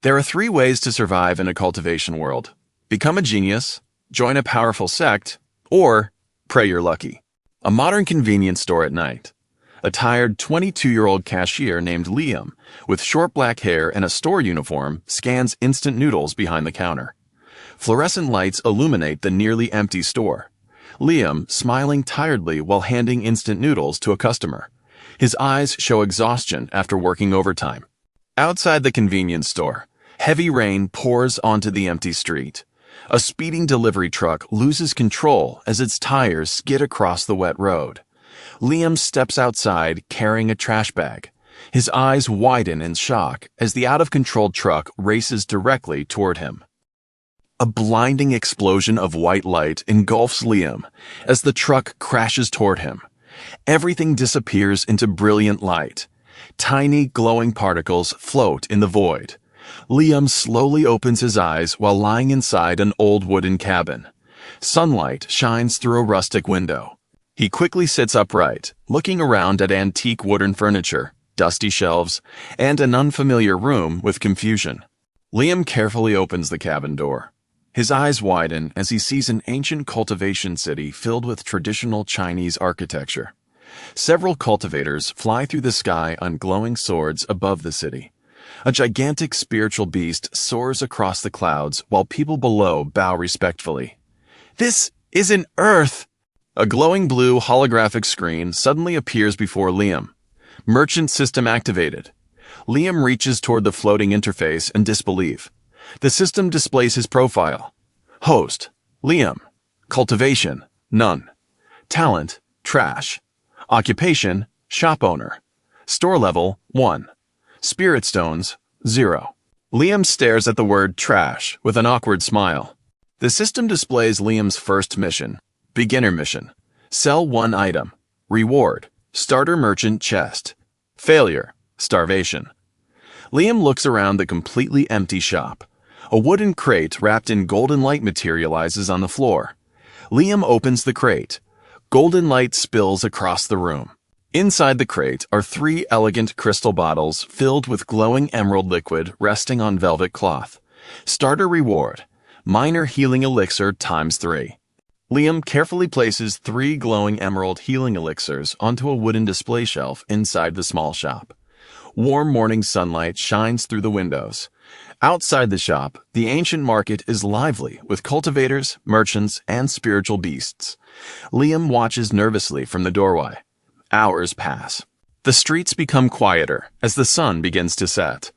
There are three ways to survive in a cultivation world: become a genius, join a powerful sect, or pray you're lucky. A modern convenience store at night. A tired 22-year-old cashier named Liam, with short black hair and a store uniform, scans instant noodles behind the counter. Fluorescent lights illuminate the nearly empty store. Liam, smiling tiredly while handing instant noodles to a customer. His eyes show exhaustion after working overtime. Outside the convenience store, heavy rain pours onto the empty street. A speeding delivery truck loses control as its tires skid across the wet road. Liam steps outside carrying a trash bag. His eyes widen in shock as the out-of-control truck races directly toward him. A blinding explosion of white light engulfs Liam as the truck crashes toward him. Everything disappears into brilliant light. Tiny, glowing particles float in the void. Liam slowly opens his eyes while lying inside an old wooden cabin. Sunlight shines through a rustic window. He quickly sits upright, looking around at antique wooden furniture, dusty shelves, and an unfamiliar room with confusion. Liam carefully opens the cabin door. His eyes widen as he sees an ancient cultivation city filled with traditional Chinese architecture. Several cultivators fly through the sky on glowing swords above the city. A gigantic spiritual beast soars across the clouds while people below bow respectfully. "This isn't Earth!" A glowing blue holographic screen suddenly appears before Liam. Merchant system activated. Liam reaches toward the floating interface in disbelief. The system displays his profile. Host: Liam. Cultivation: none. Talent: trash. Occupation: shop owner. Store level: 1. Spirit stones: 0. Liam stares at the word trash with an awkward smile. The system displays Liam's first mission. Beginner mission. Sell 1 item. Reward: starter merchant chest. Failure: starvation. Liam looks around the completely empty shop. A wooden crate wrapped in golden light materializes on the floor. Liam opens the crate. Golden light spills across the room. Inside the crate are 3 elegant crystal bottles filled with glowing emerald liquid resting on velvet cloth. Starter reward: minor healing elixir ×3. Liam carefully places 3 glowing emerald healing elixirs onto a wooden display shelf inside the small shop. Warm morning sunlight shines through the windows. Outside the shop, the ancient market is lively with cultivators, merchants, and spiritual beasts. Liam watches nervously from the doorway. Hours pass. The streets become quieter as the sun begins to set.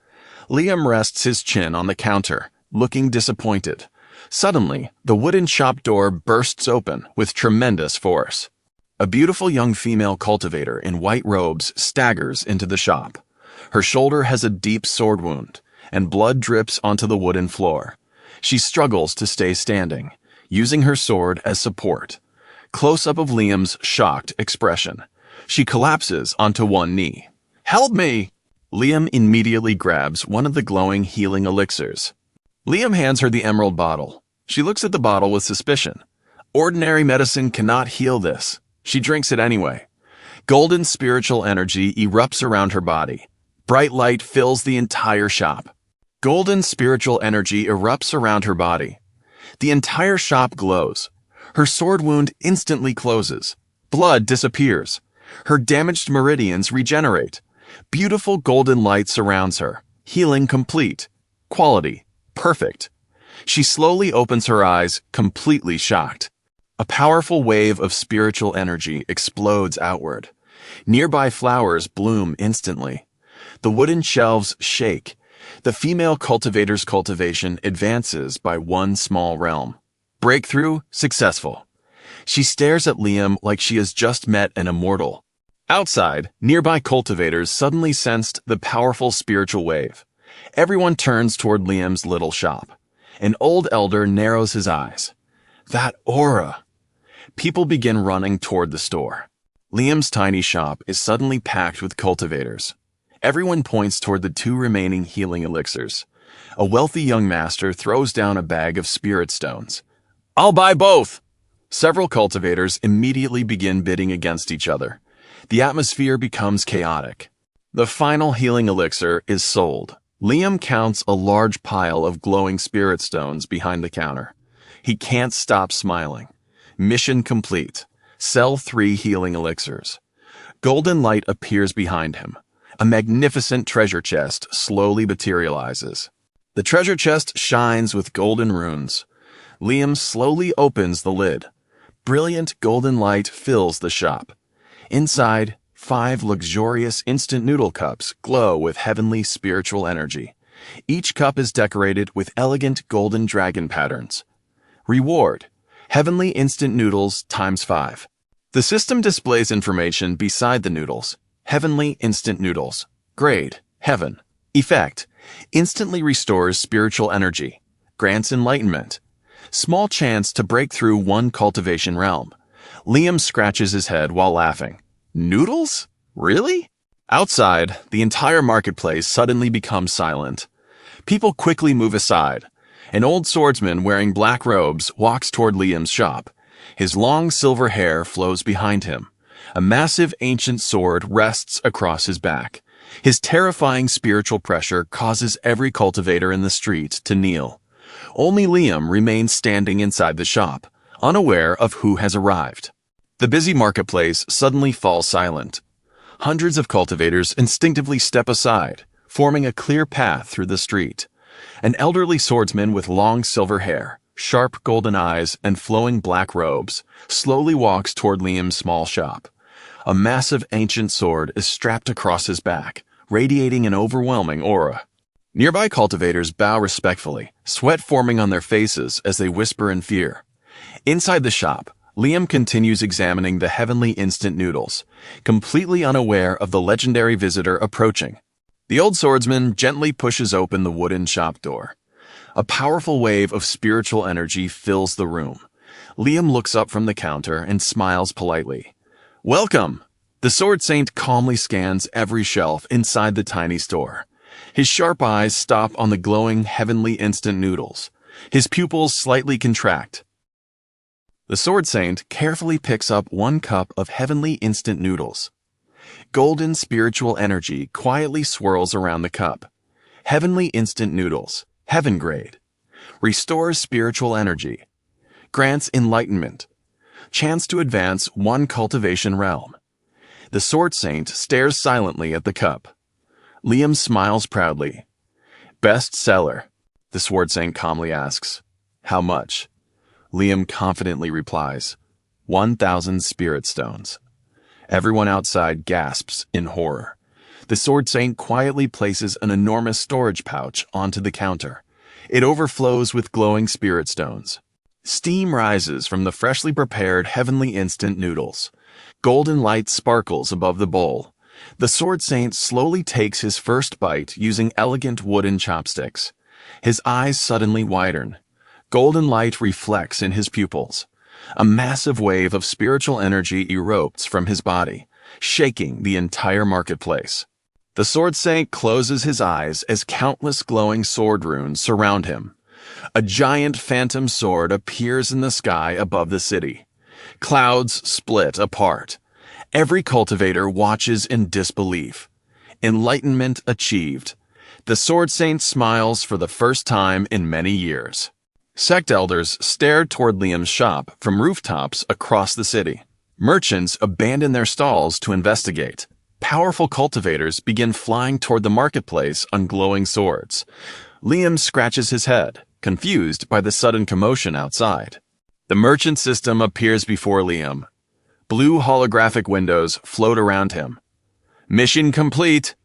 Liam rests his chin on the counter, looking disappointed. Suddenly, the wooden shop door bursts open with tremendous force. A beautiful young female cultivator in white robes staggers into the shop. Her shoulder has a deep sword wound, and blood drips onto the wooden floor. She struggles to stay standing, using her sword as support. Close-up of Liam's shocked expression. She collapses onto one knee. "Help me!" Liam immediately grabs one of the glowing healing elixirs. Liam hands her the emerald bottle. She looks at the bottle with suspicion. Ordinary medicine cannot heal this. She drinks it anyway. Golden spiritual energy erupts around her body. Bright light fills the entire shop. Golden spiritual energy erupts around her body. The entire shop glows. Her sword wound instantly closes. Blood disappears. Her damaged meridians regenerate. Beautiful golden light surrounds her. Healing complete. Quality perfect. She slowly opens her eyes, completely shocked. A powerful wave of spiritual energy explodes outward. Nearby flowers bloom instantly. The wooden shelves shake. The female cultivator's cultivation advances by 1 small realm. Breakthrough successful. She stares at Liam like she has just met an immortal. Outside, nearby cultivators suddenly sensed the powerful spiritual wave. Everyone turns toward Liam's little shop. An old elder narrows his eyes. That aura! People begin running toward the store. Liam's tiny shop is suddenly packed with cultivators. Everyone points toward the 2 remaining healing elixirs. A wealthy young master throws down a bag of spirit stones. "I'll buy both!" Several cultivators immediately begin bidding against each other. The atmosphere becomes chaotic. The final healing elixir is sold. Liam counts a large pile of glowing spirit stones behind the counter. He can't stop smiling. Mission complete. Sell 3 healing elixirs. Golden light appears behind him. A magnificent treasure chest slowly materializes. The treasure chest shines with golden runes. Liam slowly opens the lid. Brilliant golden light fills the shop. Inside, 5 luxurious instant noodle cups glow with heavenly spiritual energy. Each cup is decorated with elegant golden dragon patterns. Reward: heavenly instant noodles times 5. The system displays information beside the noodles. Heavenly instant noodles. Grade: Heaven. Effect: instantly restores spiritual energy. Grants enlightenment. Small chance to break through 1 cultivation realm. Liam scratches his head while laughing. Noodles? Really? Outside, the entire marketplace suddenly becomes silent. People quickly move aside. An old swordsman wearing black robes walks toward Liam's shop. His long silver hair flows behind him. A massive ancient sword rests across his back. His terrifying spiritual pressure causes every cultivator in the street to kneel. Only Liam remains standing inside the shop, unaware of who has arrived. The busy marketplace suddenly falls silent. Hundreds of cultivators instinctively step aside, forming a clear path through the street. An elderly swordsman with long silver hair, sharp golden eyes, and flowing black robes slowly walks toward Liam's small shop. A massive ancient sword is strapped across his back, radiating an overwhelming aura. Nearby cultivators bow respectfully, sweat forming on their faces as they whisper in fear. Inside the shop, Liam continues examining the heavenly instant noodles, completely unaware of the legendary visitor approaching. The old swordsman gently pushes open the wooden shop door. A powerful wave of spiritual energy fills the room. Liam looks up from the counter and smiles politely. Welcome! The sword saint calmly scans every shelf inside the tiny store. His sharp eyes stop on the glowing heavenly instant noodles. His pupils slightly contract. The sword saint carefully picks up 1 cup of heavenly instant noodles. Golden spiritual energy quietly swirls around the cup. Heavenly instant noodles. Heaven grade. Restores spiritual energy. Grants enlightenment. Chance to advance 1 cultivation realm. The sword saint stares silently at the cup. Liam smiles proudly. Best seller. The sword saint calmly asks, "How much?" Liam confidently replies, 1,000 spirit stones. Everyone outside gasps in horror. The sword saint quietly places an enormous storage pouch onto the counter. It overflows with glowing spirit stones. Steam rises from the freshly prepared heavenly instant noodles. Golden light sparkles above the bowl. The sword saint slowly takes his first bite using elegant wooden chopsticks. His eyes suddenly widen. Golden light reflects in his pupils. A massive wave of spiritual energy erupts from his body, shaking the entire marketplace. The sword saint closes his eyes as countless glowing sword runes surround him. A giant phantom sword appears in the sky above the city. Clouds split apart. Every cultivator watches in disbelief. Enlightenment achieved. The sword saint smiles for the first time in many years. Sect elders stare toward Liam's shop from rooftops across the city. Merchants abandon their stalls to investigate. Powerful cultivators begin flying toward the marketplace on glowing swords. Liam scratches his head, confused by the sudden commotion outside. The merchant system appears before Liam. Blue holographic windows float around him. Mission complete.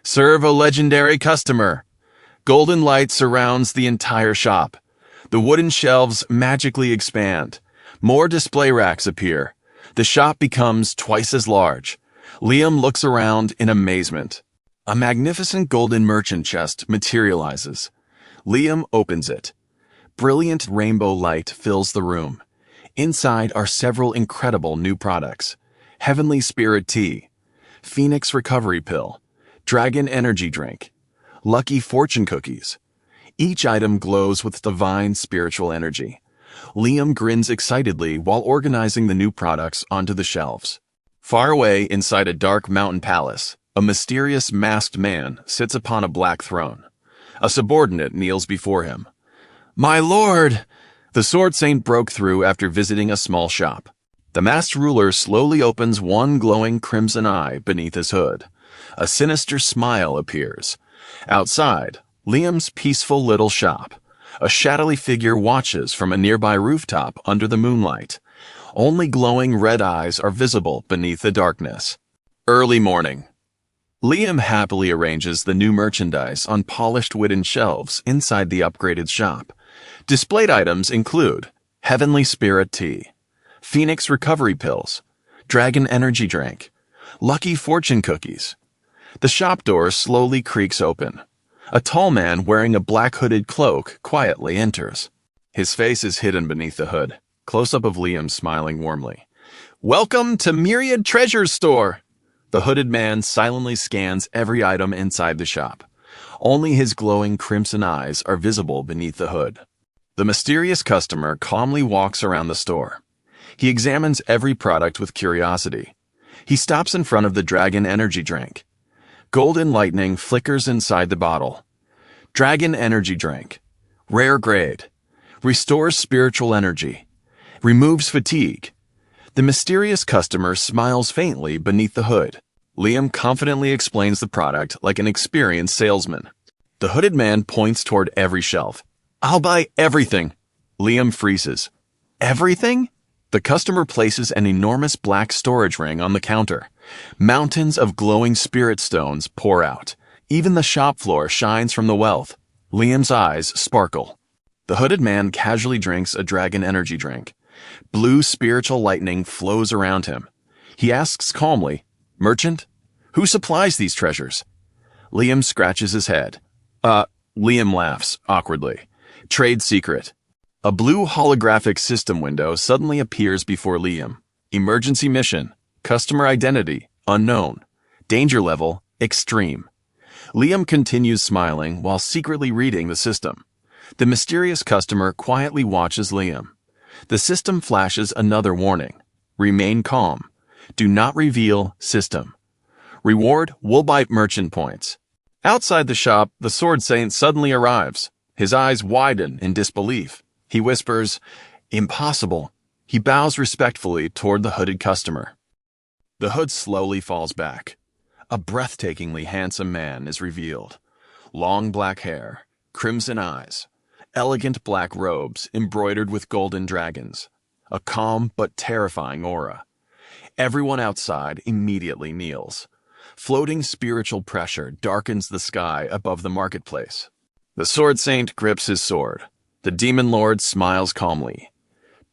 Serve a legendary customer. Golden light surrounds the entire shop. The wooden shelves magically expand. More display racks appear. The shop becomes twice as large. Liam looks around in amazement. A magnificent golden merchant chest materializes. Liam opens it. Brilliant rainbow light fills the room. Inside are several incredible new products. Heavenly Spirit Tea, Phoenix Recovery Pill, Dragon Energy Drink, Lucky Fortune Cookies. Each item glows with divine spiritual energy. Liam grins excitedly while organizing the new products onto the shelves. Far away inside a dark mountain palace, a mysterious masked man sits upon a black throne. A subordinate kneels before him. "My lord!" The sword saint broke through after visiting a small shop. The masked ruler slowly opens one glowing crimson eye beneath his hood. A sinister smile appears. Outside, Liam's peaceful little shop. A shadowy figure watches from a nearby rooftop under the moonlight. Only glowing red eyes are visible beneath the darkness. Early morning. Liam happily arranges the new merchandise on polished wooden shelves inside the upgraded shop. Displayed items include Heavenly Spirit Tea, Phoenix Recovery Pills, Dragon Energy Drink, Lucky Fortune Cookies. The shop door slowly creaks open. A tall man wearing a black hooded cloak quietly enters. His face is hidden beneath the hood. Close-up of Liam smiling warmly. "Welcome to Myriad Treasures Store!" The hooded man silently scans every item inside the shop. Only his glowing crimson eyes are visible beneath the hood. The mysterious customer calmly walks around the store. He examines every product with curiosity. He stops in front of the Dragon Energy Drink. Golden lightning flickers inside the bottle. Dragon Energy Drink. Rare grade. Restores spiritual energy. Removes fatigue. The mysterious customer smiles faintly beneath the hood. Liam confidently explains the product like an experienced salesman. The hooded man points toward every shelf. "I'll buy everything." Liam freezes. "Everything?" The customer places an enormous black storage ring on the counter. Mountains of glowing spirit stones pour out. Even the shop floor shines from the wealth. Liam's eyes sparkle. The hooded man casually drinks a Dragon Energy Drink. Blue spiritual lightning flows around him. He asks calmly, "Merchant? Who supplies these treasures?" Liam scratches his head. Liam laughs, awkwardly. "Trade secret." A blue holographic system window suddenly appears before Liam. Emergency mission. Customer identity, unknown. Danger level, extreme. Liam continues smiling while secretly reading the system. The mysterious customer quietly watches Liam. The system flashes another warning. Remain calm. Do not reveal system. Reward Woolbite merchant points. Outside the shop, the sword saint suddenly arrives. His eyes widen in disbelief. He whispers, "Impossible." He bows respectfully toward the hooded customer. The hood slowly falls back. A breathtakingly handsome man is revealed. Long black hair, crimson eyes, elegant black robes embroidered with golden dragons. A calm but terrifying aura. Everyone outside immediately kneels. Floating spiritual pressure darkens the sky above the marketplace. The sword saint grips his sword. The demon lord smiles calmly.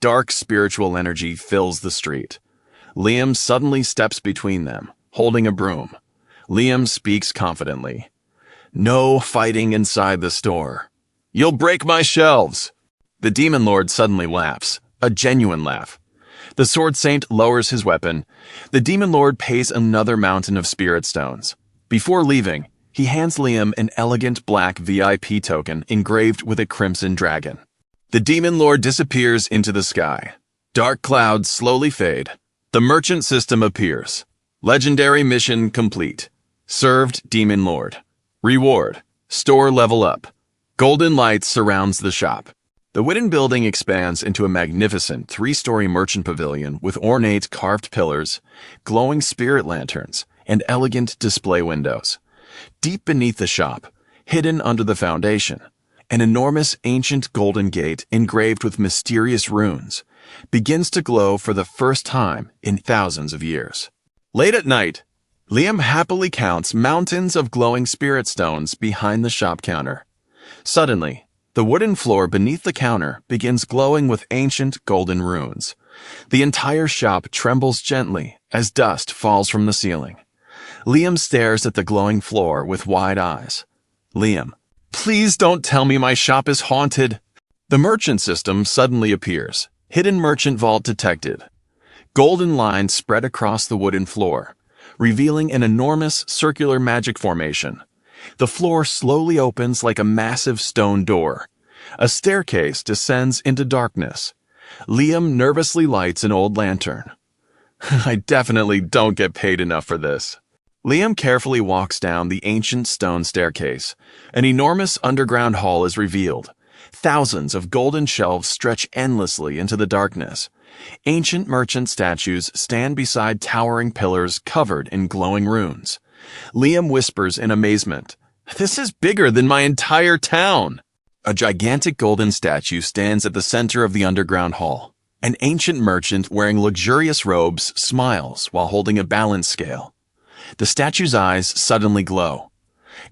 Dark spiritual energy fills the street. Liam suddenly steps between them, holding a broom. Liam speaks confidently. "No fighting inside the store. You'll break my shelves." The demon lord suddenly laughs, a genuine laugh. The sword saint lowers his weapon. The demon lord pays another mountain of spirit stones. Before leaving, he hands Liam an elegant black VIP token engraved with a crimson dragon. The demon lord disappears into the sky. Dark clouds slowly fade. The merchant system appears. Legendary mission complete. Served demon lord. Reward. Store level up. Golden light surrounds the shop. The wooden building expands into a magnificent 3-story merchant pavilion with ornate carved pillars, glowing spirit lanterns, and elegant display windows. Deep beneath the shop, hidden under the foundation, an enormous ancient golden gate engraved with mysterious runes begins to glow for the first time in thousands of years. Late at night, Liam happily counts mountains of glowing spirit stones behind the shop counter. Suddenly, the wooden floor beneath the counter begins glowing with ancient golden runes. The entire shop trembles gently as dust falls from the ceiling. Liam stares at the glowing floor with wide eyes. "Liam, please don't tell me my shop is haunted." The merchant system suddenly appears. Hidden merchant vault detected. Golden lines spread across the wooden floor, revealing an enormous circular magic formation. The floor slowly opens like a massive stone door. A staircase descends into darkness. Liam nervously lights an old lantern. "I definitely don't get paid enough for this." Liam carefully walks down the ancient stone staircase. An enormous underground hall is revealed. Thousands of golden shelves stretch endlessly into the darkness. Ancient merchant statues stand beside towering pillars covered in glowing runes. Liam whispers in amazement, "This is bigger than my entire town!" A gigantic golden statue stands at the center of the underground hall. An ancient merchant wearing luxurious robes smiles while holding a balance scale. The statue's eyes suddenly glow.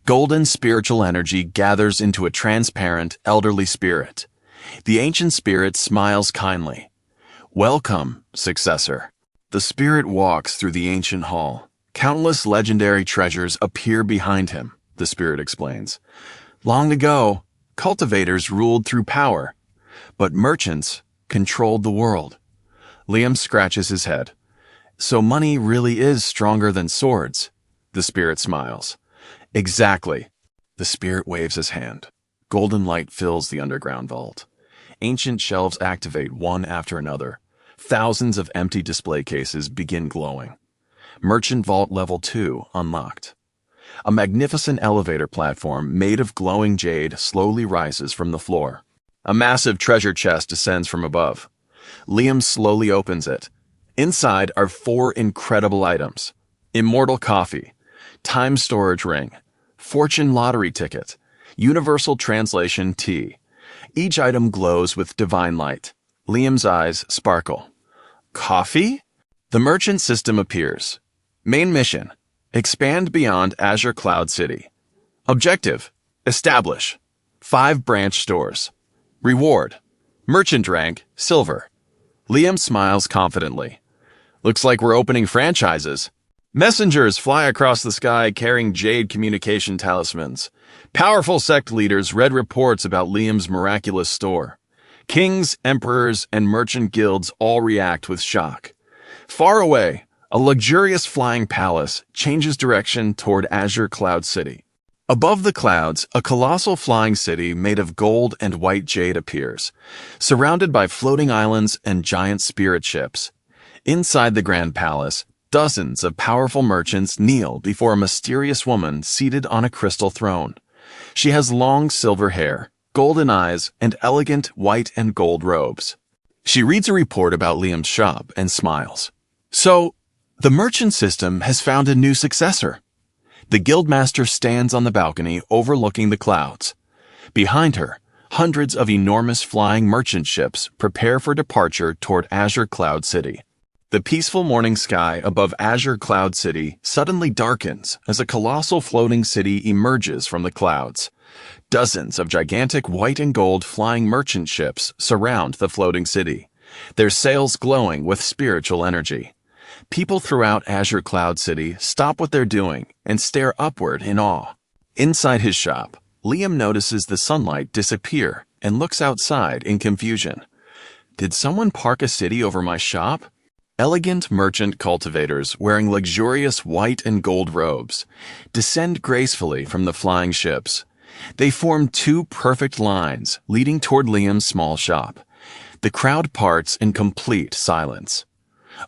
Golden spiritual energy gathers into a transparent, elderly spirit. The ancient spirit smiles kindly. "Welcome, successor." The spirit walks through the ancient hall. Countless legendary treasures appear behind him, the spirit explains. Long ago, cultivators ruled through power, but merchants controlled the world. Liam scratches his head. So money really is stronger than swords, the spirit smiles. Exactly. The spirit waves his hand. Golden light fills the underground vault. Ancient shelves activate one after another. Thousands of empty display cases begin glowing. Merchant Vault Level 2 unlocked. A magnificent elevator platform made of glowing jade slowly rises from the floor. A massive treasure chest descends from above. Liam slowly opens it. Inside are 4 incredible items: Immortal Coffee, Time Storage Ring, Fortune Lottery Ticket, Universal Translation Tea. Each item glows with divine light. Liam's eyes sparkle. Coffee? The merchant system appears. Main mission: expand beyond Azure Cloud City. Objective: establish 5 branch stores. Reward: merchant rank, silver. Liam smiles confidently. Looks like we're opening franchises. Messengers fly across the sky carrying jade communication talismans. Powerful sect leaders read reports about Liam's miraculous store. Kings, emperors, and merchant guilds all react with shock. Far away, a luxurious flying palace changes direction toward Azure Cloud City. Above the clouds, a colossal flying city made of gold and white jade appears, surrounded by floating islands and giant spirit ships. Inside the Grand Palace, dozens of powerful merchants kneel before a mysterious woman seated on a crystal throne. She has long silver hair, golden eyes, and elegant white and gold robes. She reads a report about Liam's shop and smiles. So, the merchant system has found a new successor. The guildmaster stands on the balcony overlooking the clouds. Behind her, hundreds of enormous flying merchant ships prepare for departure toward Azure Cloud City. The peaceful morning sky above Azure Cloud City suddenly darkens as a colossal floating city emerges from the clouds. Dozens of gigantic white and gold flying merchant ships surround the floating city, their sails glowing with spiritual energy. People throughout Azure Cloud City stop what they're doing and stare upward in awe. Inside his shop, Liam notices the sunlight disappear and looks outside in confusion. Did someone park a city over my shop? Elegant merchant cultivators wearing luxurious white and gold robes descend gracefully from the flying ships. They form 2 perfect lines leading toward Liam's small shop. The crowd parts in complete silence.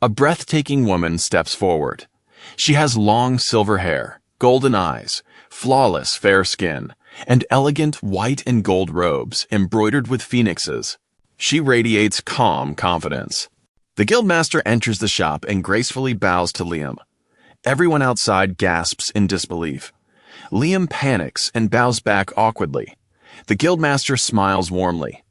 A breathtaking woman steps forward. She has long silver hair, golden eyes, flawless fair skin, and elegant white and gold robes embroidered with phoenixes. She radiates calm confidence. The guildmaster enters the shop and gracefully bows to Liam. Everyone outside gasps in disbelief. Liam panics and bows back awkwardly. The guildmaster smiles warmly.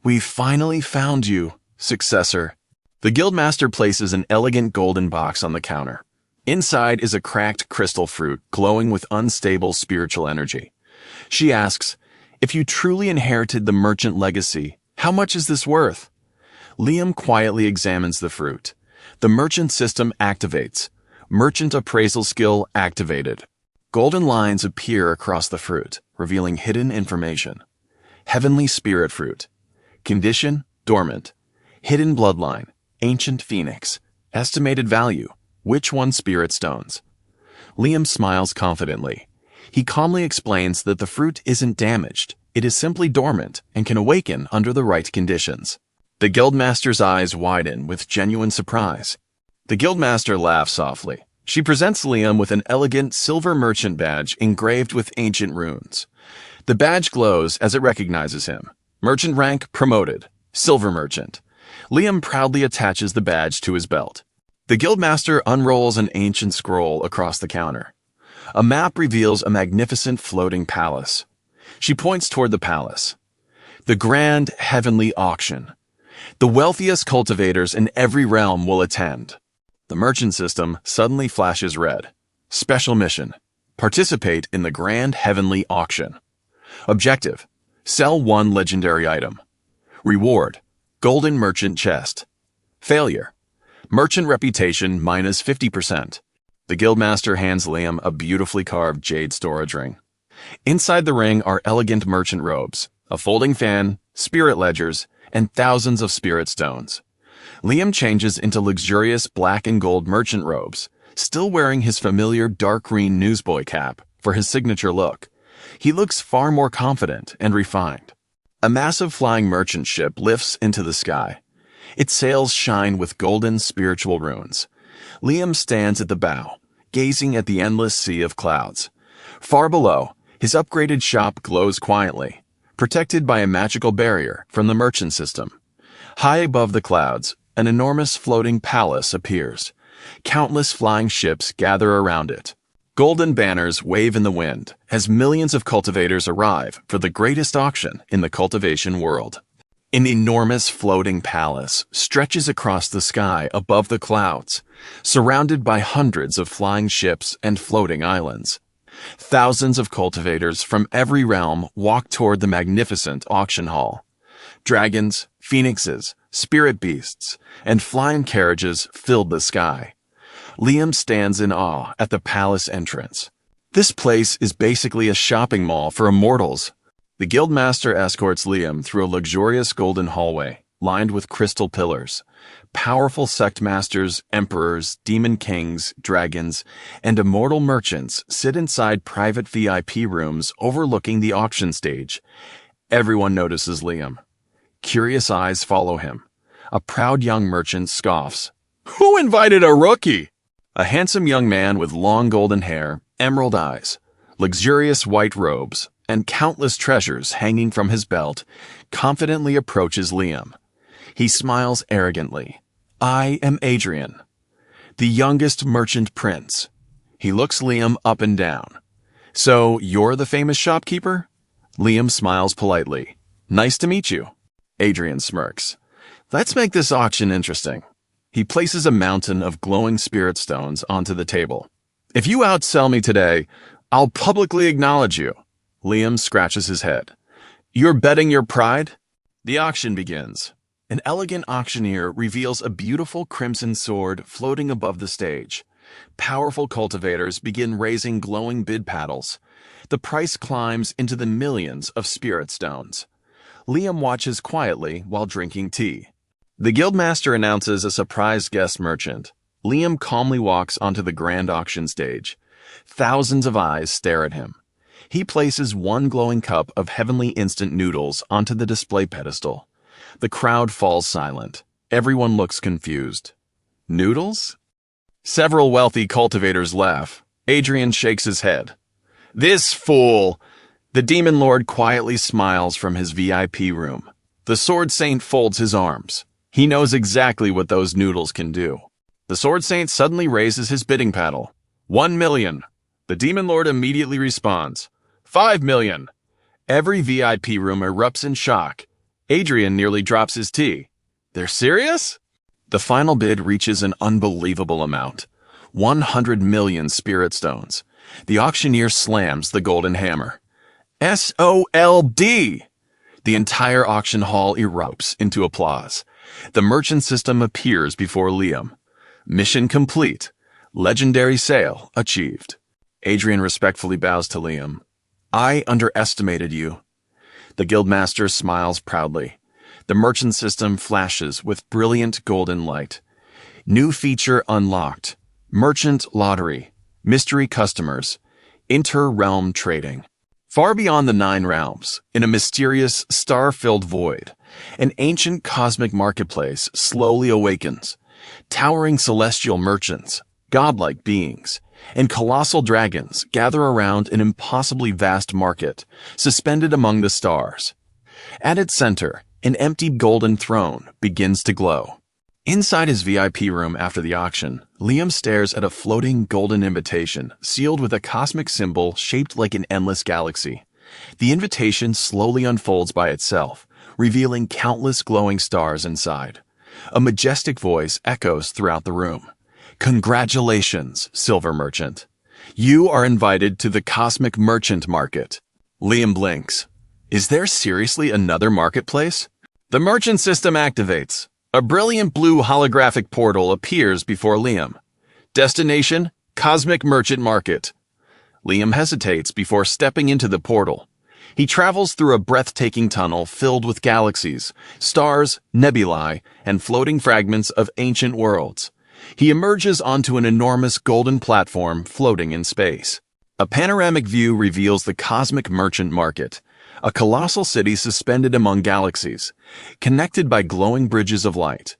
"We finally found you, successor." The guildmaster places an elegant golden box on the counter. Inside is a cracked crystal fruit glowing with unstable spiritual energy. She asks, "If you truly inherited the merchant legacy, how much is this worth?" Liam quietly examines the fruit. The merchant system activates. Merchant appraisal skill activated. Golden lines appear across the fruit, revealing hidden information. Heavenly spirit fruit. Condition: dormant. Hidden bloodline: ancient phoenix. Estimated value: which one spirit stones. Liam smiles confidently. He calmly explains that the fruit isn't damaged. It is simply dormant and can awaken under the right conditions. The guildmaster's eyes widen with genuine surprise. The guildmaster laughs softly. She presents Liam with an elegant silver merchant badge engraved with ancient runes. The badge glows as it recognizes him. Merchant rank promoted. Silver merchant. Liam proudly attaches the badge to his belt. The guildmaster unrolls an ancient scroll across the counter. A map reveals a magnificent floating palace. She points toward the palace. The grand heavenly auction. The wealthiest cultivators in every realm will attend. The merchant system suddenly flashes red. Special mission. Participate in the grand heavenly auction. Objective. Sell one legendary item. Reward. Golden merchant chest. Failure. Merchant reputation minus 50%. The guildmaster hands Liam a beautifully carved jade storage ring. Inside the ring are elegant merchant robes, a folding fan, spirit ledgers, and thousands of spirit stones. Liam changes into luxurious black and gold merchant robes, still wearing his familiar dark green newsboy cap for his signature look. He looks far more confident and refined. A massive flying merchant ship lifts into the sky. Its sails shine with golden spiritual runes. Liam stands at the bow, gazing at the endless sea of clouds. Far below, his upgraded shop glows quietly, protected by a magical barrier from the merchant system. High above the clouds, an enormous floating palace appears. Countless flying ships gather around it. Golden banners wave in the wind as millions of cultivators arrive for the greatest auction in the cultivation world. An enormous floating palace stretches across the sky above the clouds, surrounded by hundreds of flying ships and floating islands. Thousands of cultivators from every realm walk toward the magnificent auction hall. Dragons, phoenixes, spirit beasts, and flying carriages filled the sky. Liam stands in awe at the palace entrance. This place is basically a shopping mall for immortals. The guildmaster escorts Liam through a luxurious golden hallway, lined with crystal pillars. Powerful sect masters, emperors, demon kings, dragons, and immortal merchants sit inside private VIP rooms overlooking the auction stage. Everyone notices Liam. Curious eyes follow him. A proud young merchant scoffs. "Who invited a rookie?" A handsome young man with long golden hair, emerald eyes, luxurious white robes, and countless treasures hanging from his belt, confidently approaches Liam. He smiles arrogantly. "I am Adrian, the youngest merchant prince." He looks Liam up and down. "So you're the famous shopkeeper?" Liam smiles politely. "Nice to meet you." Adrian smirks. "Let's make this auction interesting." He places a mountain of glowing spirit stones onto the table. "If you outsell me today, I'll publicly acknowledge you." Liam scratches his head. "You're betting your pride?" The auction begins. An elegant auctioneer reveals a beautiful crimson sword floating above the stage. Powerful cultivators begin raising glowing bid paddles. The price climbs into the millions of spirit stones. Liam watches quietly while drinking tea. The guildmaster announces a surprise guest merchant. Liam calmly walks onto the grand auction stage. Thousands of eyes stare at him. He places one glowing cup of heavenly instant noodles onto the display pedestal. The crowd falls silent. Everyone looks confused. Noodles? Several wealthy cultivators laugh. Adrian shakes his head. "This fool!" The demon lord quietly smiles from his VIP room. The sword saint folds his arms. He knows exactly what those noodles can do. The sword saint suddenly raises his bidding paddle. 1 million. The demon lord immediately responds. 5 million. Every VIP room erupts in shock. Adrian nearly drops his tea. They're serious? The final bid reaches an unbelievable amount. 100 million spirit stones. The auctioneer slams the golden hammer. SOLD! The entire auction hall erupts into applause. The merchant system appears before Liam. Mission complete. Legendary sale achieved. Adrian respectfully bows to Liam. "I underestimated you." The guildmaster smiles proudly. The merchant system flashes with brilliant golden light. New feature unlocked. Merchant lottery. Mystery customers. Inter-realm trading. Far beyond the 9 realms, in a mysterious, star-filled void, an ancient cosmic marketplace slowly awakens. Towering celestial merchants, godlike beings, and colossal dragons gather around an impossibly vast market, suspended among the stars. At its center, an empty golden throne begins to glow. Inside his VIP room after the auction, Liam stares at a floating golden invitation sealed with a cosmic symbol shaped like an endless galaxy. The invitation slowly unfolds by itself, revealing countless glowing stars inside. A majestic voice echoes throughout the room. "Congratulations, Silver Merchant. You are invited to the Cosmic Merchant Market." Liam blinks. Is there seriously another marketplace? The merchant system activates. A brilliant blue holographic portal appears before Liam. Destination: Cosmic Merchant Market. Liam hesitates before stepping into the portal. He travels through a breathtaking tunnel filled with galaxies, stars, nebulae, and floating fragments of ancient worlds. He emerges onto an enormous golden platform floating in space. A panoramic view reveals the Cosmic Merchant Market, a colossal city suspended among galaxies, connected by glowing bridges of light.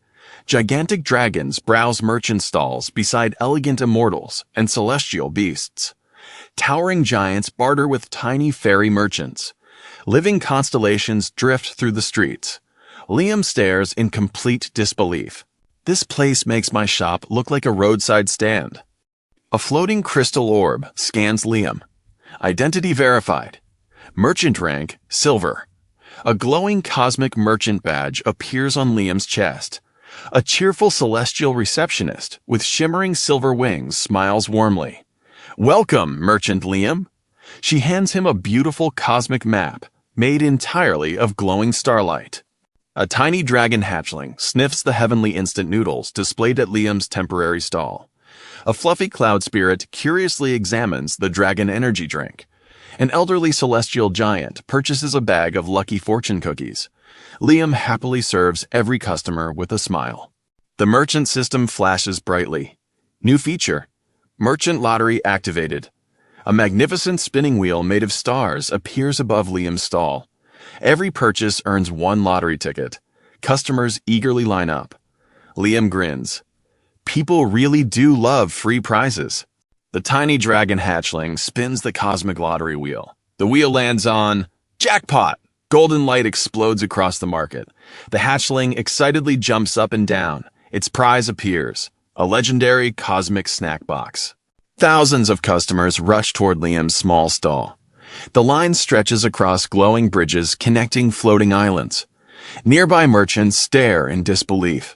Gigantic dragons browse merchant stalls beside elegant immortals and celestial beasts. Towering giants barter with tiny fairy merchants. Living constellations drift through the streets. Liam stares in complete disbelief. This place makes my shop look like a roadside stand. A floating crystal orb scans Liam. Identity verified. Merchant rank, Silver. A glowing cosmic merchant badge appears on Liam's chest. A cheerful celestial receptionist with shimmering silver wings smiles warmly. "Welcome, Merchant Liam." She hands him a beautiful cosmic map made entirely of glowing starlight. A tiny dragon hatchling sniffs the heavenly instant noodles displayed at Liam's temporary stall. A fluffy cloud spirit curiously examines the dragon energy drink. An elderly celestial giant purchases a bag of lucky fortune cookies. Liam happily serves every customer with a smile. The merchant system flashes brightly. New feature: Merchant Lottery activated. A magnificent spinning wheel made of stars appears above Liam's stall. Every purchase earns one lottery ticket. Customers eagerly line up. Liam grins. People really do love free prizes. The tiny dragon hatchling spins the cosmic lottery wheel. The wheel lands on jackpot. Golden light explodes across the market. The hatchling excitedly jumps up and down. Its prize appears: a legendary cosmic snack box. Thousands of customers rush toward Liam's small stall. The line stretches across glowing bridges connecting floating islands. Nearby merchants stare in disbelief.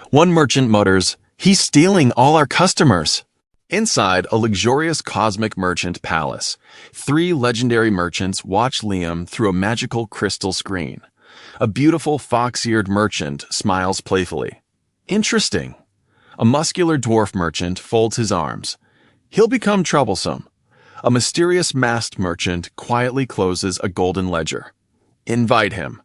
One merchant mutters, "He's stealing all our customers." Inside a luxurious cosmic merchant palace, 3 legendary merchants watch Liam through a magical crystal screen. A beautiful fox-eared merchant smiles playfully. Interesting. A muscular dwarf merchant folds his arms. He'll become troublesome. A mysterious masked merchant quietly closes a golden ledger. Invite him.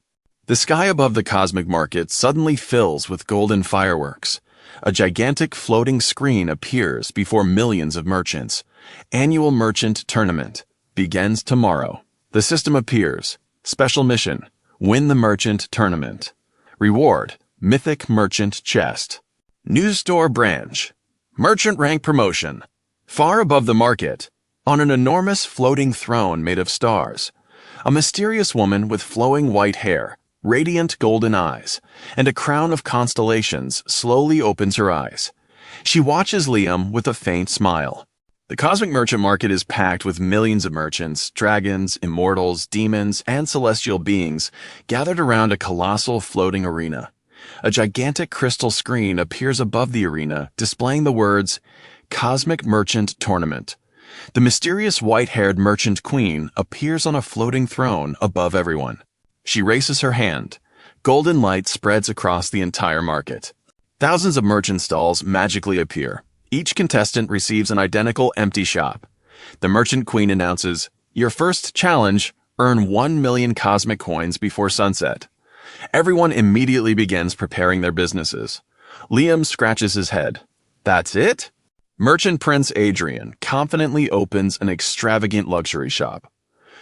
The sky above the cosmic market suddenly fills with golden fireworks. A gigantic floating screen appears before millions of merchants. Annual Merchant Tournament begins tomorrow. The system appears. Special mission: win the Merchant Tournament. Reward: Mythic Merchant Chest. News Store Branch. Merchant rank promotion. Far above the market, on an enormous floating throne made of stars, a mysterious woman with flowing white hair, radiant golden eyes, and a crown of constellations slowly opens her eyes. She watches Liam with a faint smile. The Cosmic Merchant Market is packed with millions of merchants, dragons, immortals, demons, and celestial beings gathered around a colossal floating arena. A gigantic crystal screen appears above the arena, displaying the words, Cosmic Merchant Tournament. The mysterious white-haired merchant queen appears on a floating throne above everyone. She raises her hand. Golden light spreads across the entire market. Thousands of merchant stalls magically appear. Each contestant receives an identical empty shop. The merchant queen announces, "Your first challenge, earn 1 million cosmic coins before sunset." Everyone immediately begins preparing their businesses. Liam scratches his head. That's it? Merchant Prince Adrian confidently opens an extravagant luxury shop.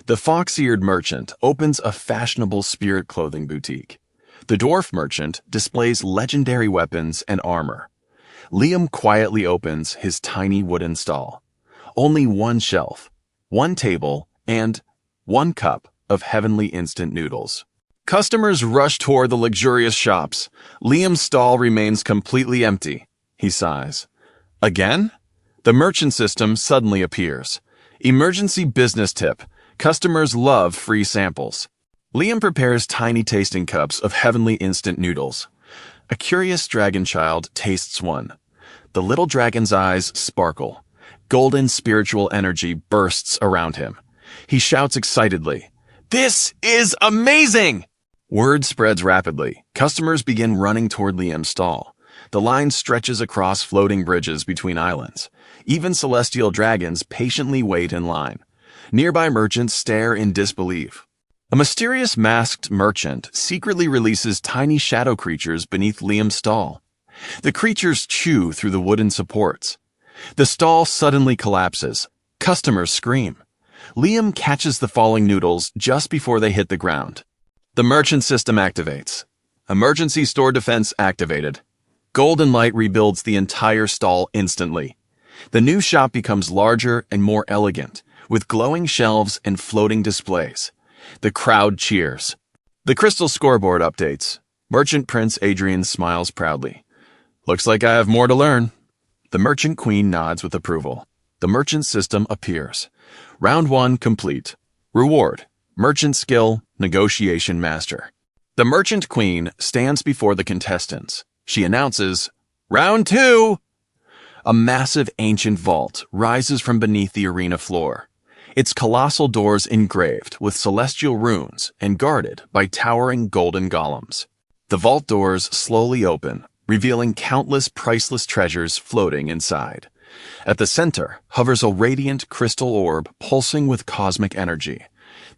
The fox-eared merchant opens a fashionable spirit clothing boutique. The dwarf merchant displays legendary weapons and armor. Liam quietly opens his tiny wooden stall. Only one shelf, one table, and one cup of heavenly instant noodles. Customers rush toward the luxurious shops. Liam's stall remains completely empty. He sighs. Again? The merchant system suddenly appears. Emergency business tip. Customers love free samples. Liam prepares tiny tasting cups of heavenly instant noodles. A curious dragon child tastes one. The little dragon's eyes sparkle. Golden spiritual energy bursts around him. He shouts excitedly, "This is amazing!" Word spreads rapidly. Customers begin running toward Liam's stall. The line stretches across floating bridges between islands. Even celestial dragons patiently wait in line. Nearby merchants stare in disbelief. A mysterious masked merchant secretly releases tiny shadow creatures beneath Liam's stall. The creatures chew through the wooden supports. The stall suddenly collapses. Customers scream. Liam catches the falling noodles just before they hit the ground. The merchant system activates. Emergency store defense activated. Golden light rebuilds the entire stall instantly. The new shop becomes larger and more elegant, with glowing shelves and floating displays. The crowd cheers. The crystal scoreboard updates. Merchant Prince Adrian smiles proudly. Looks like I have more to learn. The merchant queen nods with approval. The merchant system appears. Round 1 complete. Reward. Merchant skill, negotiation master. The merchant queen stands before the contestants. She announces, Round 2! A massive ancient vault rises from beneath the arena floor. Its colossal doors engraved with celestial runes and guarded by towering golden golems. The vault doors slowly open, revealing countless priceless treasures floating inside. At the center hovers a radiant crystal orb pulsing with cosmic energy.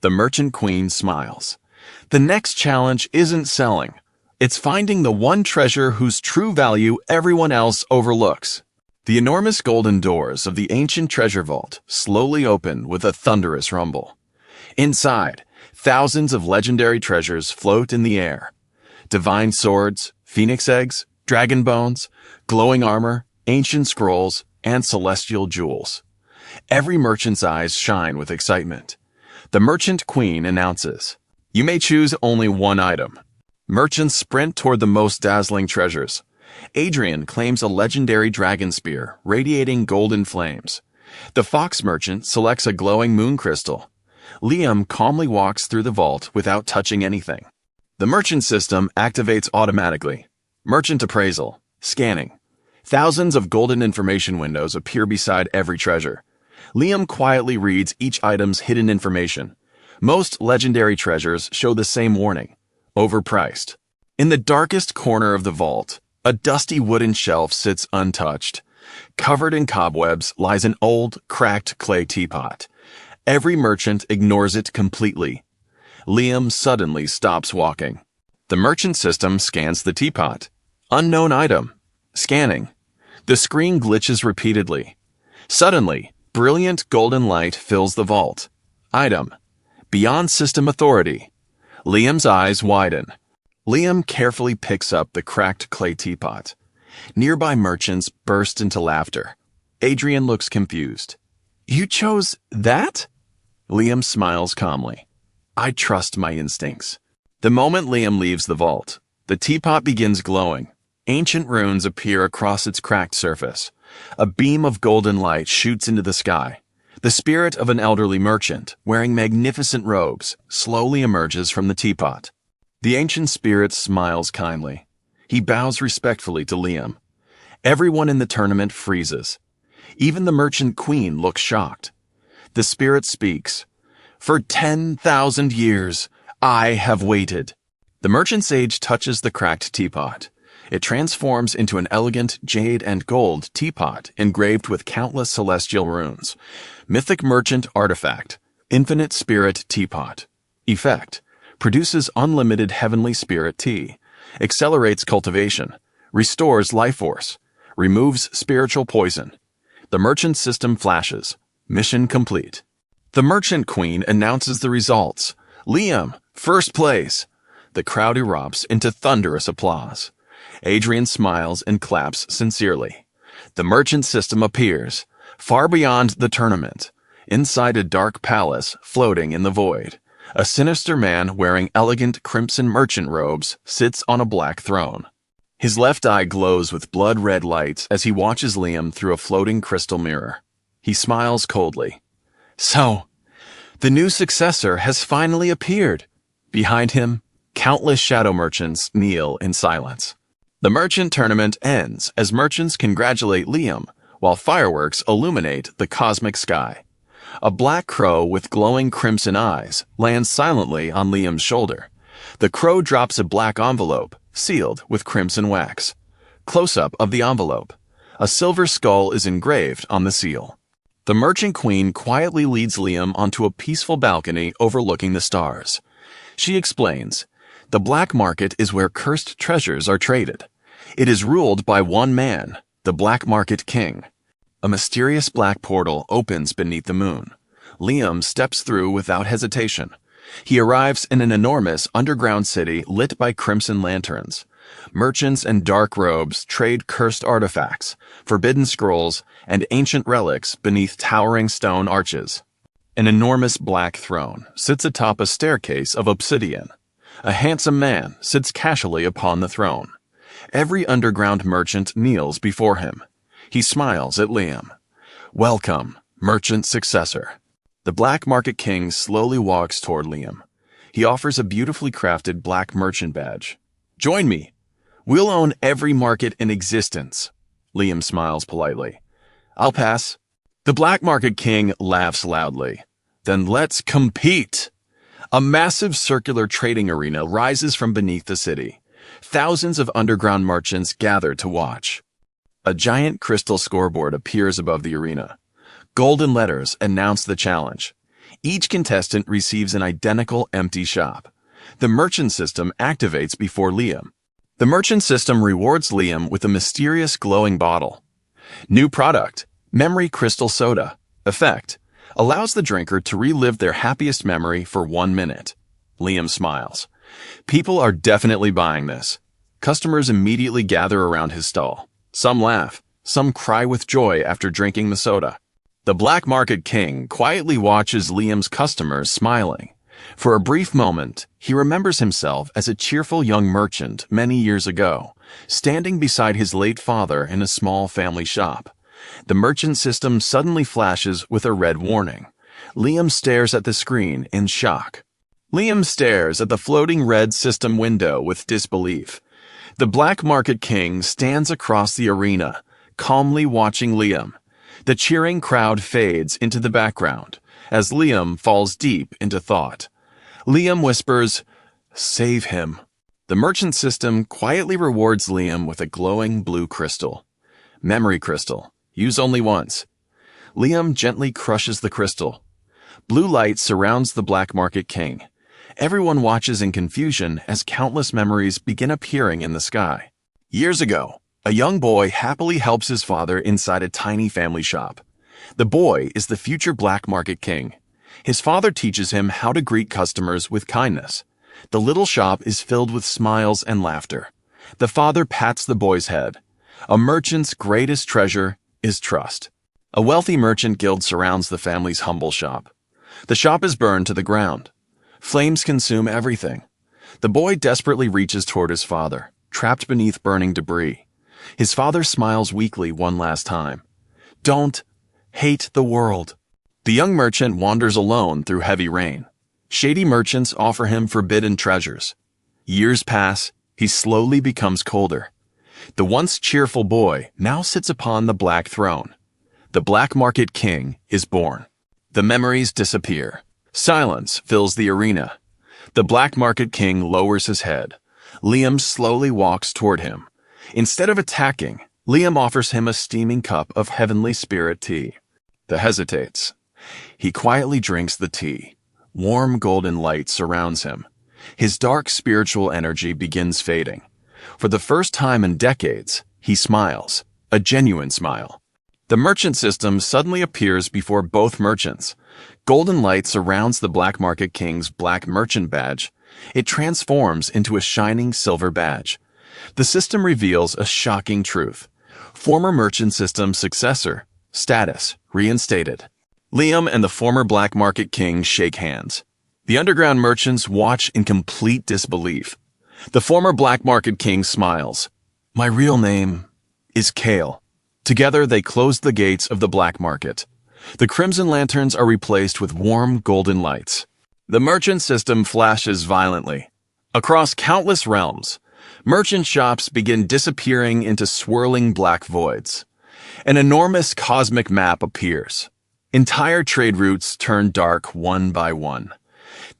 The merchant queen smiles. The next challenge isn't selling. It's finding the one treasure whose true value everyone else overlooks. The enormous golden doors of the ancient treasure vault slowly open with a thunderous rumble. Inside, thousands of legendary treasures float in the air. Divine swords, phoenix eggs, dragon bones, glowing armor, ancient scrolls, and celestial jewels. Every merchant's eyes shine with excitement. The merchant queen announces, You may choose only one item. Merchants sprint toward the most dazzling treasures. Adrian claims a legendary dragon spear, radiating golden flames. The fox merchant selects a glowing moon crystal. Liam calmly walks through the vault without touching anything. The merchant system activates automatically. Merchant appraisal. Scanning. Thousands of golden information windows appear beside every treasure. Liam quietly reads each item's hidden information. Most legendary treasures show the same warning. Overpriced. In the darkest corner of the vault, a dusty wooden shelf sits untouched. Covered in cobwebs lies an old, cracked clay teapot. Every merchant ignores it completely. Liam suddenly stops walking. The merchant system scans the teapot. Unknown item. Scanning. The screen glitches repeatedly. Suddenly, brilliant golden light fills the vault. Item. Beyond system authority. Liam's eyes widen. Liam carefully picks up the cracked clay teapot. Nearby merchants burst into laughter. Adrian looks confused. You chose that? Liam smiles calmly. I trust my instincts. The moment Liam leaves the vault, the teapot begins glowing. Ancient runes appear across its cracked surface. A beam of golden light shoots into the sky. The spirit of an elderly merchant, wearing magnificent robes, slowly emerges from the teapot. The ancient spirit smiles kindly. He bows respectfully to Liam. Everyone in the tournament freezes. Even the merchant queen looks shocked. The spirit speaks. For 10,000 years, I have waited. The merchant sage touches the cracked teapot. It transforms into an elegant jade and gold teapot engraved with countless celestial runes. Mythic merchant artifact. Infinite spirit teapot. Effect. Produces unlimited heavenly spirit tea. Accelerates cultivation. Restores life force. Removes spiritual poison. The merchant system flashes. Mission complete. The merchant queen announces the results. Liam, first place. The crowd erupts into thunderous applause. Adrian smiles and claps sincerely. The merchant system appears, far beyond the tournament, inside a dark palace floating in the void. A sinister man wearing elegant crimson merchant robes sits on a black throne. His left eye glows with blood-red lights as he watches Liam through a floating crystal mirror. He smiles coldly. So, the new successor has finally appeared. Behind him, countless shadow merchants kneel in silence. The merchant tournament ends as merchants congratulate Liam, while fireworks illuminate the cosmic sky. A black crow with glowing crimson eyes lands silently on Liam's shoulder. The crow drops a black envelope, sealed with crimson wax. Close-up of the envelope. A silver skull is engraved on the seal. The merchant queen quietly leads Liam onto a peaceful balcony overlooking the stars. She explains, "The black market is where cursed treasures are traded. It is ruled by one man, the Black Market King." A mysterious black portal opens beneath the moon. Liam steps through without hesitation. He arrives in an enormous underground city lit by crimson lanterns. Merchants in dark robes trade cursed artifacts, forbidden scrolls, and ancient relics beneath towering stone arches. An enormous black throne sits atop a staircase of obsidian. A handsome man sits casually upon the throne. Every underground merchant kneels before him. He smiles at Liam. "Welcome, merchant successor." The Black Market King slowly walks toward Liam. He offers a beautifully crafted black merchant badge. "Join me. We'll own every market in existence." Liam smiles politely. "I'll pass." The Black Market King laughs loudly. "Then let's compete." A massive circular trading arena rises from beneath the city. Thousands of underground merchants gather to watch. A giant crystal scoreboard appears above the arena. Golden letters announce the challenge. Each contestant receives an identical empty shop. The merchant system activates before Liam. The merchant system rewards Liam with a mysterious glowing bottle. New product, Memory Crystal Soda. Effect, allows the drinker to relive their happiest memory for 1 minute. Liam smiles. People are definitely buying this. Customers immediately gather around his stall. Some laugh, some cry with joy after drinking the soda. The Black Market King quietly watches Liam's customers smiling. For a brief moment, he remembers himself as a cheerful young merchant many years ago, standing beside his late father in a small family shop. The merchant system suddenly flashes with a red warning. Liam stares at the screen in shock. Liam stares at the floating red system window with disbelief. The Black Market King stands across the arena, calmly watching Liam. The cheering crowd fades into the background as Liam falls deep into thought. Liam whispers, "Save him." The merchant system quietly rewards Liam with a glowing blue crystal. Memory crystal. Use only once. Liam gently crushes the crystal. Blue light surrounds the Black Market King. Everyone watches in confusion as countless memories begin appearing in the sky. Years ago, a young boy happily helps his father inside a tiny family shop. The boy is the future Black Market King. His father teaches him how to greet customers with kindness. The little shop is filled with smiles and laughter. The father pats the boy's head. A merchant's greatest treasure is trust. A wealthy merchant guild surrounds the family's humble shop. The shop is burned to the ground. Flames consume everything. The boy desperately reaches toward his father, trapped beneath burning debris. His father smiles weakly one last time. "Don't hate the world." The young merchant wanders alone through heavy rain. Shady merchants offer him forbidden treasures. Years pass, he slowly becomes colder. The once cheerful boy now sits upon the black throne. The Black Market King is born. The memories disappear. Silence fills the arena. The Black Market King lowers his head. Liam slowly walks toward him. Instead of attacking, Liam offers him a steaming cup of heavenly spirit tea. The hesitates. He quietly drinks the tea. Warm golden light surrounds him. His dark spiritual energy begins fading. For the first time in decades, he smiles, a genuine smile. The merchant system suddenly appears before both merchants. Golden light surrounds the Black Market King's black merchant badge. It transforms into a shining silver badge. The system reveals a shocking truth. Former merchant system successor. Status reinstated. Liam and the former black market king shake hands. The underground merchants watch in complete disbelief. The former black market king smiles. My real name is Kale. Together they close the gates of the black market. The crimson lanterns are replaced with warm golden lights. The merchant system flashes violently. Across countless realms, merchant shops begin disappearing into swirling black voids. An enormous cosmic map appears. Entire trade routes turn dark one by one.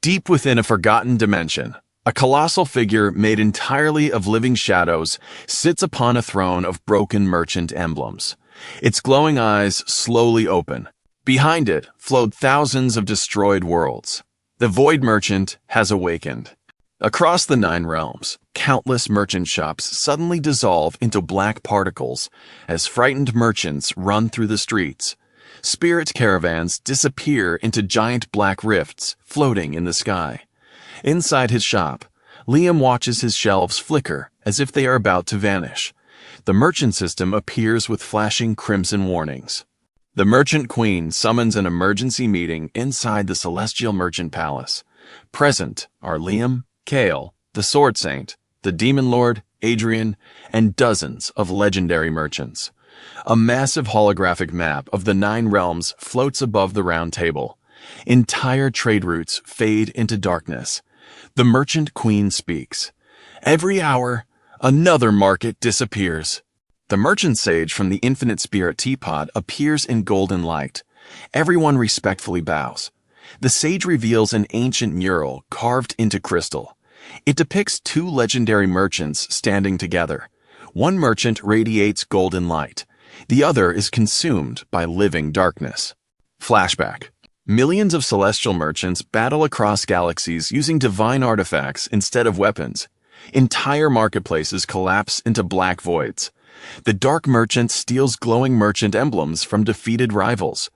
Deep within a forgotten dimension, a colossal figure made entirely of living shadows sits upon a throne of broken merchant emblems. Its glowing eyes slowly open. Behind it flowed thousands of destroyed worlds. The Void Merchant has awakened. Across the 9 realms, countless merchant shops suddenly dissolve into black particles as frightened merchants run through the streets. Spirit caravans disappear into giant black rifts floating in the sky. Inside his shop, Liam watches his shelves flicker as if they are about to vanish. The merchant system appears with flashing crimson warnings. The Merchant Queen summons an emergency meeting inside the Celestial Merchant Palace. Present are Liam, Kale, the Sword Saint, the Demon Lord, Adrian, and dozens of legendary merchants. A massive holographic map of the 9 realms floats above the round table. Entire trade routes fade into darkness. The Merchant Queen speaks. Every hour, another market disappears. The Merchant Sage from the Infinite Spirit Teapot appears in golden light. Everyone respectfully bows. The sage reveals an ancient mural carved into crystal. It depicts 2 legendary merchants standing together. One merchant radiates golden light. The other is consumed by living darkness. Flashback. Millions of celestial merchants battle across galaxies using divine artifacts instead of weapons. Entire marketplaces collapse into black voids. The Dark Merchant steals glowing merchant emblems from defeated rivals.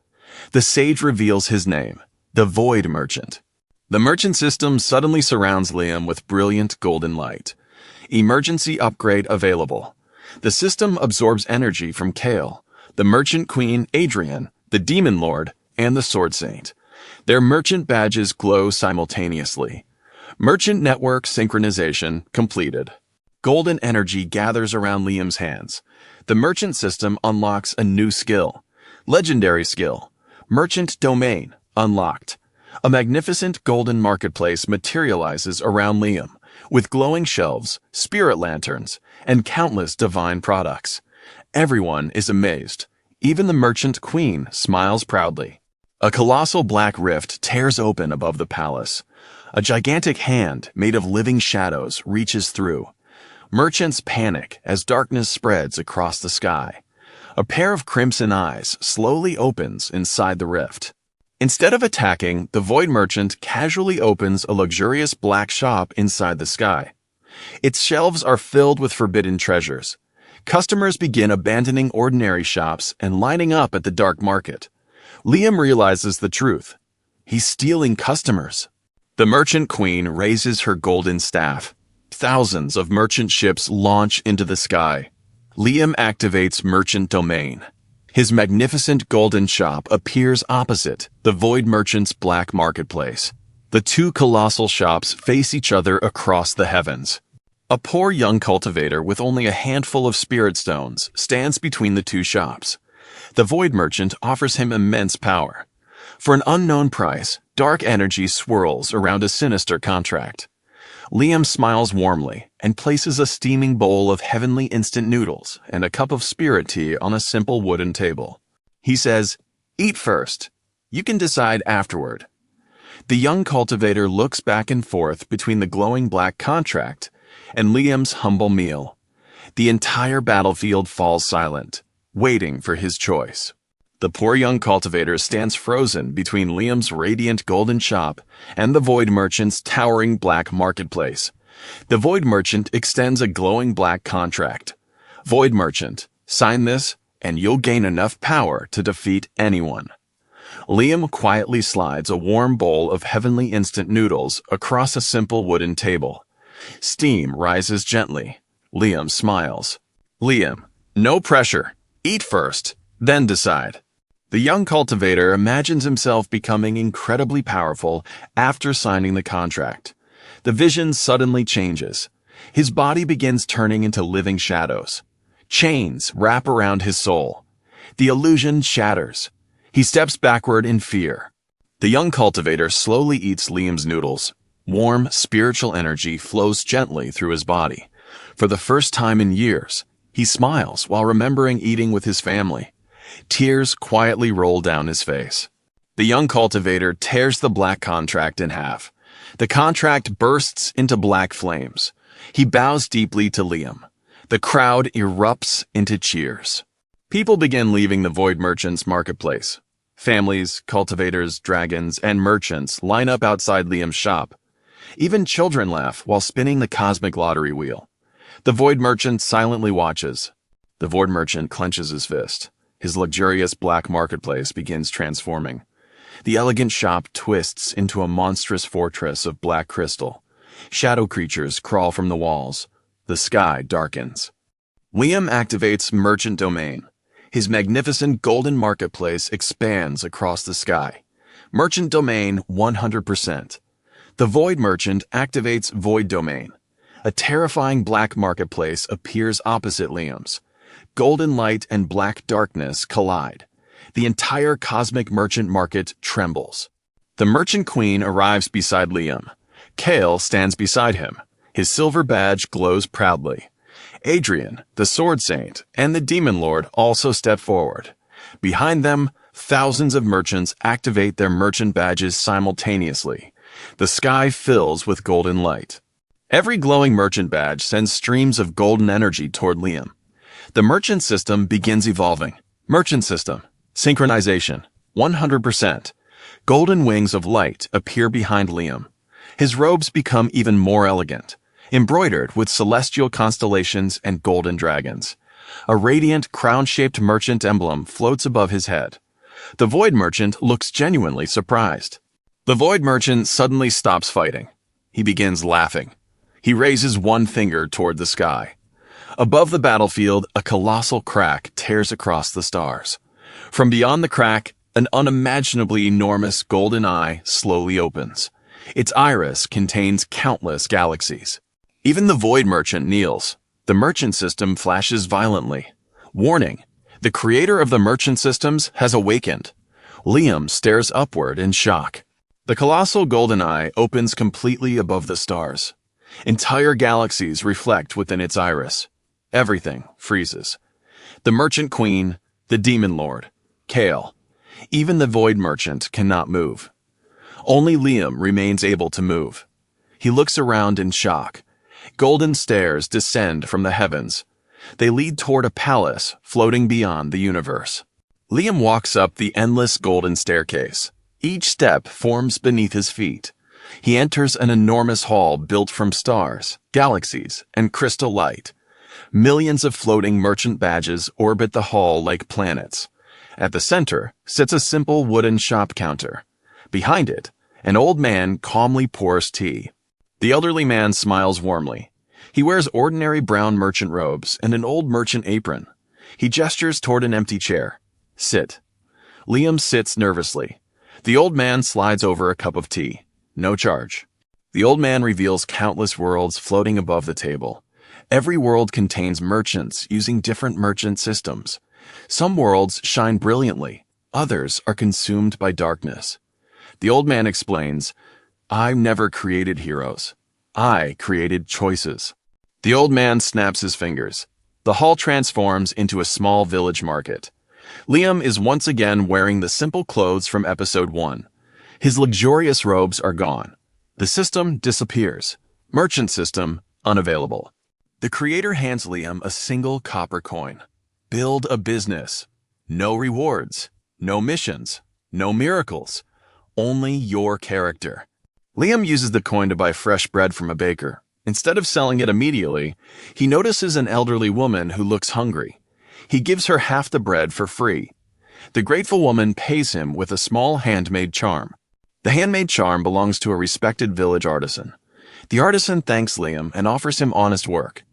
The sage reveals his name, the Void Merchant. The merchant system suddenly surrounds Liam with brilliant golden light. Emergency upgrade available. The system absorbs energy from Kale, the Merchant Queen Adrian, the Demon Lord, and the Sword Saint. Their merchant badges glow simultaneously. Merchant network synchronization completed. Golden energy gathers around Liam's hands. The merchant system unlocks a new skill. Legendary skill. Merchant Domain unlocked. A magnificent golden marketplace materializes around Liam, with glowing shelves, spirit lanterns, and countless divine products. Everyone is amazed. Even the Merchant Queen smiles proudly. A colossal black rift tears open above the palace. A gigantic hand made of living shadows reaches through. Merchants panic as darkness spreads across the sky. A pair of crimson eyes slowly opens inside the rift. Instead of attacking, the Void Merchant casually opens a luxurious black shop inside the sky. Its shelves are filled with forbidden treasures. Customers begin abandoning ordinary shops and lining up at the dark market. Liam realizes the truth. He's stealing customers. The Merchant Queen raises her golden staff. Thousands of merchant ships launch into the sky. Liam activates Merchant Domain. His magnificent golden shop appears opposite the Void Merchant's black marketplace. The 2 colossal shops face each other across the heavens. A poor young cultivator with only a handful of spirit stones stands between the 2 shops. The Void Merchant offers him immense power. For an unknown price, dark energy swirls around a sinister contract. Liam smiles warmly and places a steaming bowl of heavenly instant noodles and a cup of spirit tea on a simple wooden table. He says, "Eat first. You can decide afterward." The young cultivator looks back and forth between the glowing black contract and Liam's humble meal. The entire battlefield falls silent, waiting for his choice. The poor young cultivator stands frozen between Liam's radiant golden shop and the Void Merchant's towering black marketplace. The Void Merchant extends a glowing black contract. Void Merchant, sign this and you'll gain enough power to defeat anyone. Liam quietly slides a warm bowl of heavenly instant noodles across a simple wooden table. Steam rises gently. Liam smiles. Liam, No pressure. Eat first, then decide. The young cultivator imagines himself becoming incredibly powerful after signing the contract. The vision suddenly changes. His body begins turning into living shadows. Chains wrap around his soul. The illusion shatters. He steps backward in fear. The young cultivator slowly eats Liam's noodles. Warm, spiritual energy flows gently through his body. For the first time in years, he smiles while remembering eating with his family. Tears quietly roll down his face. The young cultivator tears the black contract in half. The contract bursts into black flames. He bows deeply to Liam. The crowd erupts into cheers. People begin leaving the Void Merchant's marketplace. Families, cultivators, dragons, and merchants line up outside Liam's shop. Even children laugh while spinning the cosmic lottery wheel. The Void Merchant silently watches. The Void Merchant clenches his fist. His luxurious black marketplace begins transforming. The elegant shop twists into a monstrous fortress of black crystal. Shadow creatures crawl from the walls. The sky darkens. Liam activates Merchant Domain. His magnificent golden marketplace expands across the sky. Merchant Domain 100%. The Void Merchant activates Void Domain. A terrifying black marketplace appears opposite Liam's. Golden light and black darkness collide. The entire cosmic merchant market trembles. The Merchant Queen arrives beside Liam. Kale stands beside him. His silver badge glows proudly. Adrian, the Sword Saint, and the Demon Lord also step forward. Behind them, thousands of merchants activate their merchant badges simultaneously. The sky fills with golden light. Every glowing merchant badge sends streams of golden energy toward Liam. The merchant system begins evolving. Merchant system. Synchronization. 100%. Golden wings of light appear behind Liam. His robes become even more elegant, embroidered with celestial constellations and golden dragons. A radiant, crown-shaped merchant emblem floats above his head. The Void Merchant looks genuinely surprised. The Void Merchant suddenly stops fighting. He begins laughing. He raises one finger toward the sky. Above the battlefield, a colossal crack tears across the stars. From beyond the crack, an unimaginably enormous golden eye slowly opens. Its iris contains countless galaxies. Even the Void Merchant kneels. The merchant system flashes violently. Warning: the creator of the merchant systems has awakened. Liam stares upward in shock. The colossal golden eye opens completely above the stars. Entire galaxies reflect within its iris. Everything freezes. The Merchant Queen, the Demon Lord, Kale. Even the Void Merchant cannot move. Only Liam remains able to move. He looks around in shock. Golden stairs descend from the heavens. They lead toward a palace floating beyond the universe. Liam walks up the endless golden staircase. Each step forms beneath his feet. He enters an enormous hall built from stars, galaxies, and crystal light. Millions of floating merchant badges orbit the hall like planets. At the center sits a simple wooden shop counter. Behind it, an old man calmly pours tea. The elderly man smiles warmly. He wears ordinary brown merchant robes and an old merchant apron. He gestures toward an empty chair. Sit. Liam sits nervously. The old man slides over a cup of tea. No charge. The old man reveals countless worlds floating above the table. Every world contains merchants using different merchant systems. Some worlds shine brilliantly. Others are consumed by darkness. The old man explains, "I never created heroes. I created choices." The old man snaps his fingers. The hall transforms into a small village market. Liam is once again wearing the simple clothes from episode 1. His luxurious robes are gone. The system disappears. Merchant system unavailable. The creator hands Liam a single copper coin. Build a business. No rewards. No missions. No miracles. Only your character. Liam uses the coin to buy fresh bread from a baker. Instead of selling it immediately, he notices an elderly woman who looks hungry. He gives her half the bread for free. The grateful woman pays him with a small handmade charm. The handmade charm belongs to a respected village artisan. The artisan thanks Liam and offers him honest work.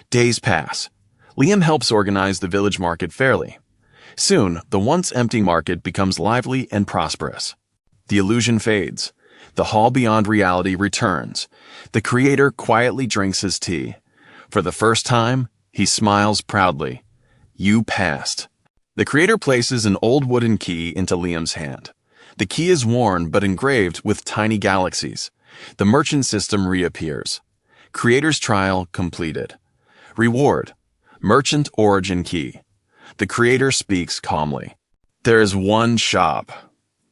Days pass. Liam helps organize the village market fairly. Soon, the once empty market becomes lively and prosperous. The illusion fades. The hall beyond reality returns. The creator quietly drinks his tea. For the first time, he smiles proudly. You passed. The creator places an old wooden key into Liam's hand. The key is worn but engraved with tiny galaxies. The merchant system reappears. Creator's trial completed. Reward: Merchant Origin Key. The creator speaks calmly. There is one shop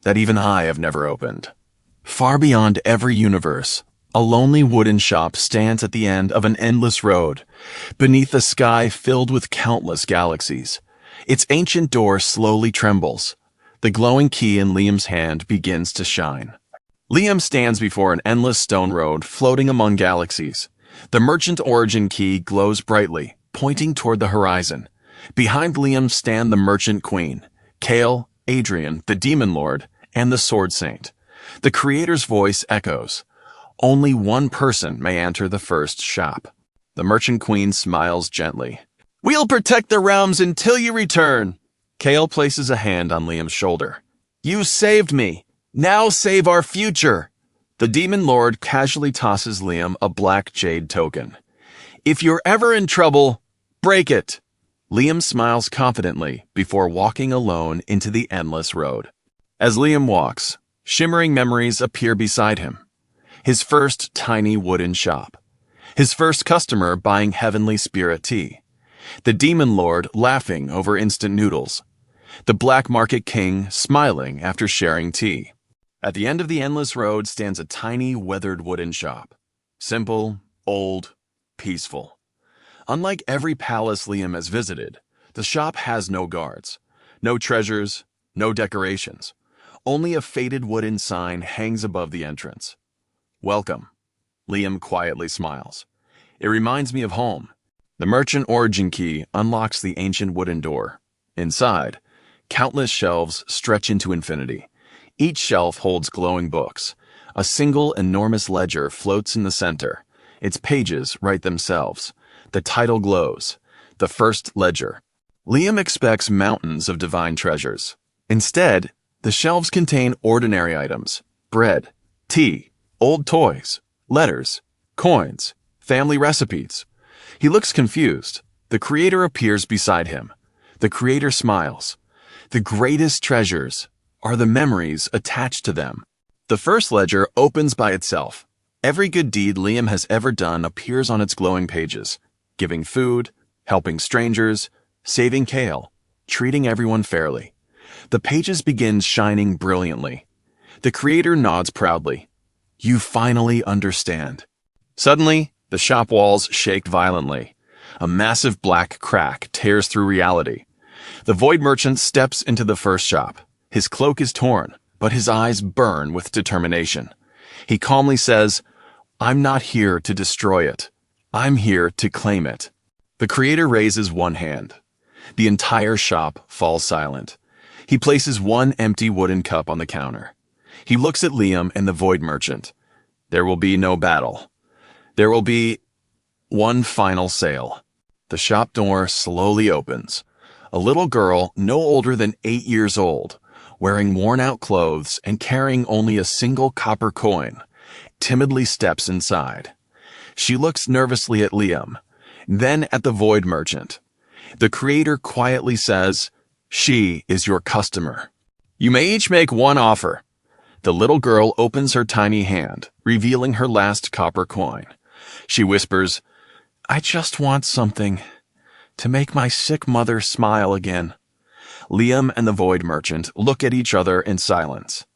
that even I have never opened. Far beyond every universe, a lonely wooden shop stands at the end of an endless road, beneath a sky filled with countless galaxies. Its ancient door slowly trembles. The glowing key in Liam's hand begins to shine. Liam stands before an endless stone road floating among galaxies. The Merchant Origin Key glows brightly, pointing toward the horizon. Behind Liam stand the Merchant Queen, Kale, Adrian, the Demon Lord, and the Sword Saint. The creator's voice echoes. Only one person may enter the first shop. The Merchant Queen smiles gently. We'll protect the realms until you return. Kale places a hand on Liam's shoulder. You saved me. Now save our future. The Demon Lord casually tosses Liam a black jade token. If you're ever in trouble, break it. Liam smiles confidently before walking alone into the endless road. As Liam walks, shimmering memories appear beside him. His first tiny wooden shop. His first customer buying Heavenly Spirit tea. The Demon Lord laughing over instant noodles. The Black Market King smiling after sharing tea. At the end of the endless road stands a tiny, weathered wooden shop. Simple, old, peaceful. Unlike every palace Liam has visited, the shop has no guards, no treasures, no decorations. Only a faded wooden sign hangs above the entrance. Welcome. Liam quietly smiles. It reminds me of home. The Merchant Origin Key unlocks the ancient wooden door. Inside, countless shelves stretch into infinity. Each shelf holds glowing books. A single enormous ledger floats in the center. Its pages write themselves. The title glows. The First Ledger. Liam expects mountains of divine treasures. Instead, the shelves contain ordinary items. Bread, tea, old toys, letters, coins, family recipes. He looks confused. The creator appears beside him. The creator smiles. The greatest treasures are the memories attached to them. The first ledger opens by itself. Every good deed Liam has ever done appears on its glowing pages. Giving food, helping strangers, saving Kale, treating everyone fairly. The pages begin shining brilliantly. The creator nods proudly. You finally understand. Suddenly, the shop walls shake violently. A massive black crack tears through reality. The Void Merchant steps into the first shop. His cloak is torn, but his eyes burn with determination. He calmly says, I'm not here to destroy it. I'm here to claim it. The creator raises one hand. The entire shop falls silent. He places one empty wooden cup on the counter. He looks at Liam and the Void Merchant. There will be no battle. There will be one final sale. The shop door slowly opens. A little girl no older than 8 years old, wearing worn-out clothes and carrying only a single copper coin, timidly steps inside. She looks nervously at Liam, then at the Void Merchant. The creator quietly says, She is your customer. You may each make one offer. The little girl opens her tiny hand, revealing her last copper coin. She whispers, I just want something to make my sick mother smile again. Liam and the Void Merchant look at each other in silence.